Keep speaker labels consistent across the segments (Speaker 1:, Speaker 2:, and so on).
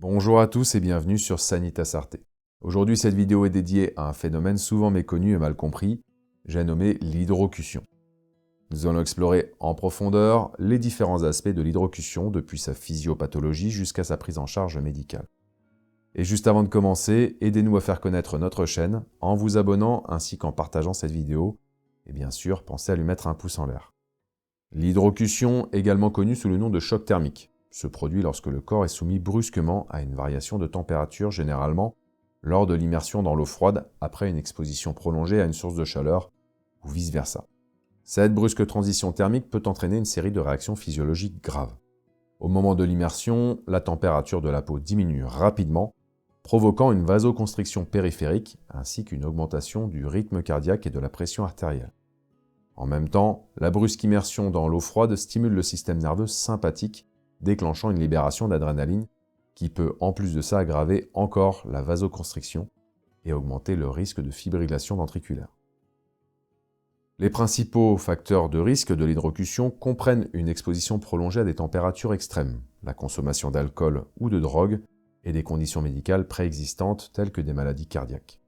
Speaker 1: Bonjour à tous et bienvenue sur Sanitas Arte. Aujourd'hui, cette vidéo est dédiée à un phénomène souvent méconnu et mal compris, j'ai nommé l'hydrocution. Nous allons explorer en profondeur les différents aspects de l'hydrocution depuis sa physiopathologie jusqu'à sa prise en charge médicale. Et juste avant de commencer, aidez-nous à faire connaître notre chaîne en vous abonnant ainsi qu'en partageant cette vidéo et bien sûr, pensez à lui mettre un pouce en l'air. L'hydrocution, également connue sous le nom de choc thermique, se produit lorsque le corps est soumis brusquement à une variation de température, généralement lors de l'immersion dans l'eau froide après une exposition prolongée à une source de chaleur, ou vice-versa. Cette brusque transition thermique peut entraîner une série de réactions physiologiques graves. Au moment de l'immersion, la température de la peau diminue rapidement, provoquant une vasoconstriction périphérique ainsi qu'une augmentation du rythme cardiaque et de la pression artérielle. En même temps, la brusque immersion dans l'eau froide stimule le système nerveux sympathique, déclenchant une libération d'adrénaline qui peut en plus de ça aggraver encore la vasoconstriction et augmenter le risque de fibrillation ventriculaire. Les principaux facteurs de risque de l'hydrocution comprennent une exposition prolongée à des températures extrêmes, la consommation d'alcool ou de drogue et des conditions médicales préexistantes telles que des maladies cardiaques.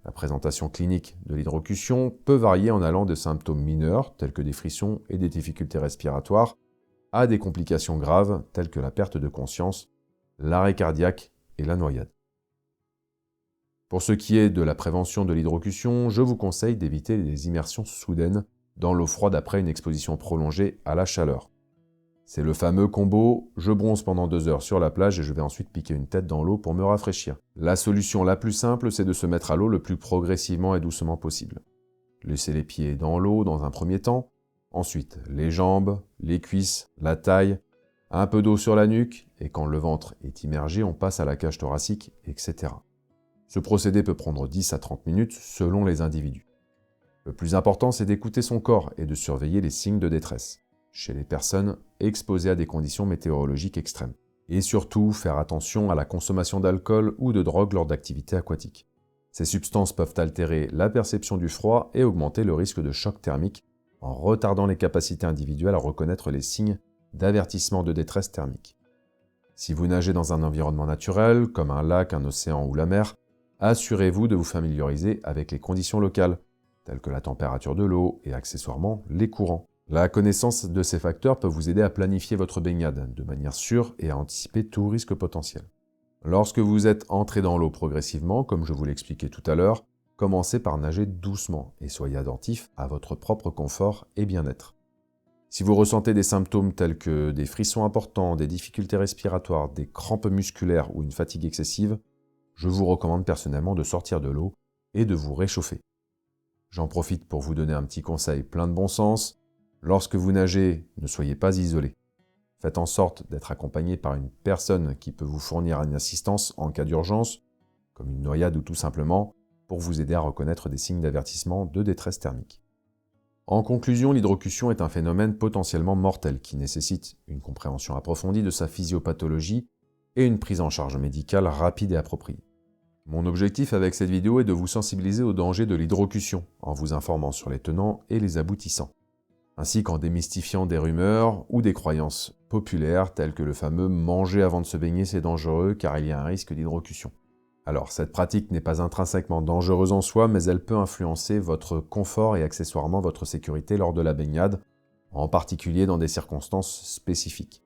Speaker 1: La présentation clinique de l'hydrocution peut varier en allant de symptômes mineurs, tels que des frissons et des difficultés respiratoires, à des complications graves, telles que la perte de conscience, l'arrêt cardiaque et la noyade. Pour ce qui est de la prévention de l'hydrocution, je vous conseille d'éviter les immersions soudaines dans l'eau froide après une exposition prolongée à la chaleur. C'est le fameux combo « je bronze pendant 2 heures sur la plage et je vais ensuite piquer une tête dans l'eau pour me rafraîchir ». La solution la plus simple, c'est de se mettre à l'eau le plus progressivement et doucement possible. Laissez les pieds dans l'eau dans un premier temps, ensuite les jambes, les cuisses, la taille, un peu d'eau sur la nuque, et quand le ventre est immergé, on passe à la cage thoracique, etc. Ce procédé peut prendre 10 à 30 minutes selon les individus. Le plus important, c'est d'écouter son corps et de surveiller les signes de détresse chez les personnes exposées à des conditions météorologiques extrêmes. Et surtout, faire attention à la consommation d'alcool ou de drogue lors d'activités aquatiques. Ces substances peuvent altérer la perception du froid et augmenter le risque de choc thermique en retardant les capacités individuelles à reconnaître les signes d'avertissement de détresse thermique. Si vous nagez dans un environnement naturel, comme un lac, un océan ou la mer, assurez-vous de vous familiariser avec les conditions locales, telles que la température de l'eau et accessoirement les courants. La connaissance de ces facteurs peut vous aider à planifier votre baignade de manière sûre et à anticiper tout risque potentiel. Lorsque vous êtes entré dans l'eau progressivement, comme je vous l'expliquais tout à l'heure, commencez par nager doucement et soyez attentif à votre propre confort et bien-être. Si vous ressentez des symptômes tels que des frissons importants, des difficultés respiratoires, des crampes musculaires ou une fatigue excessive, je vous recommande personnellement de sortir de l'eau et de vous réchauffer. J'en profite pour vous donner un petit conseil plein de bon sens. Lorsque vous nagez, ne soyez pas isolé. Faites en sorte d'être accompagné par une personne qui peut vous fournir une assistance en cas d'urgence, comme une noyade ou tout simplement, pour vous aider à reconnaître des signes d'avertissement de détresse thermique. En conclusion, l'hydrocution est un phénomène potentiellement mortel qui nécessite une compréhension approfondie de sa physiopathologie et une prise en charge médicale rapide et appropriée. Mon objectif avec cette vidéo est de vous sensibiliser au danger de l'hydrocution en vous informant sur les tenants et les aboutissants, ainsi qu'en démystifiant des rumeurs ou des croyances populaires telles que le fameux « manger avant de se baigner c'est dangereux car il y a un risque d'hydrocution ». Alors, cette pratique n'est pas intrinsèquement dangereuse en soi, mais elle peut influencer votre confort et accessoirement votre sécurité lors de la baignade, en particulier dans des circonstances spécifiques.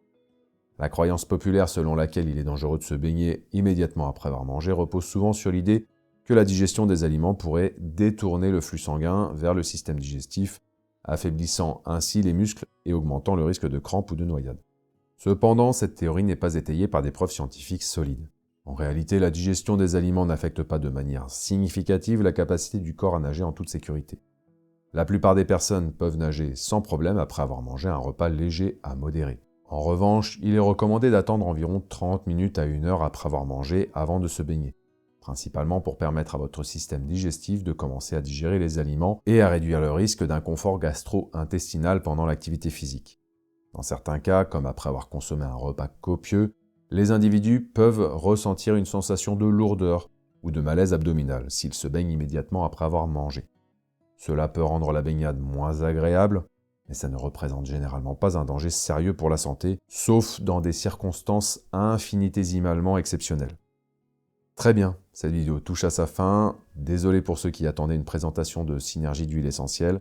Speaker 1: La croyance populaire selon laquelle il est dangereux de se baigner immédiatement après avoir mangé repose souvent sur l'idée que la digestion des aliments pourrait détourner le flux sanguin vers le système digestif, affaiblissant ainsi les muscles et augmentant le risque de crampes ou de noyade. Cependant, cette théorie n'est pas étayée par des preuves scientifiques solides. En réalité, la digestion des aliments n'affecte pas de manière significative la capacité du corps à nager en toute sécurité. La plupart des personnes peuvent nager sans problème après avoir mangé un repas léger à modéré. En revanche, il est recommandé d'attendre environ 30 minutes à 1 heure après avoir mangé avant de se baigner, principalement pour permettre à votre système digestif de commencer à digérer les aliments et à réduire le risque d'inconfort gastro-intestinal pendant l'activité physique. Dans certains cas, comme après avoir consommé un repas copieux, les individus peuvent ressentir une sensation de lourdeur ou de malaise abdominal s'ils se baignent immédiatement après avoir mangé. Cela peut rendre la baignade moins agréable, mais ça ne représente généralement pas un danger sérieux pour la santé, sauf dans des circonstances infinitésimalement exceptionnelles. Très bien, cette vidéo touche à sa fin. Désolé pour ceux qui attendaient une présentation de synergie d'huile essentielle.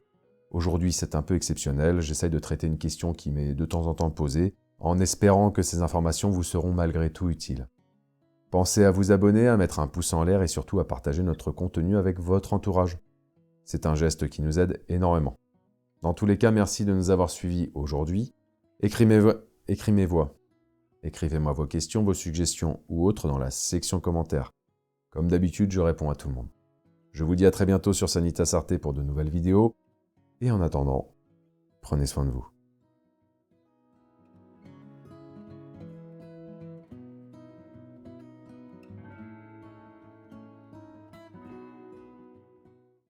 Speaker 1: Aujourd'hui, c'est un peu exceptionnel. J'essaye de traiter une question qui m'est de temps en temps posée, en espérant que ces informations vous seront malgré tout utiles. Pensez à vous abonner, à mettre un pouce en l'air et surtout à partager notre contenu avec votre entourage. C'est un geste qui nous aide énormément. Dans tous les cas, merci de nous avoir suivis aujourd'hui. Écrivez-moi vos questions, vos suggestions ou autres dans la section commentaires. Comme d'habitude, je réponds à tout le monde. Je vous dis à très bientôt sur Sanitas Arte pour de nouvelles vidéos. Et en attendant, prenez soin de vous.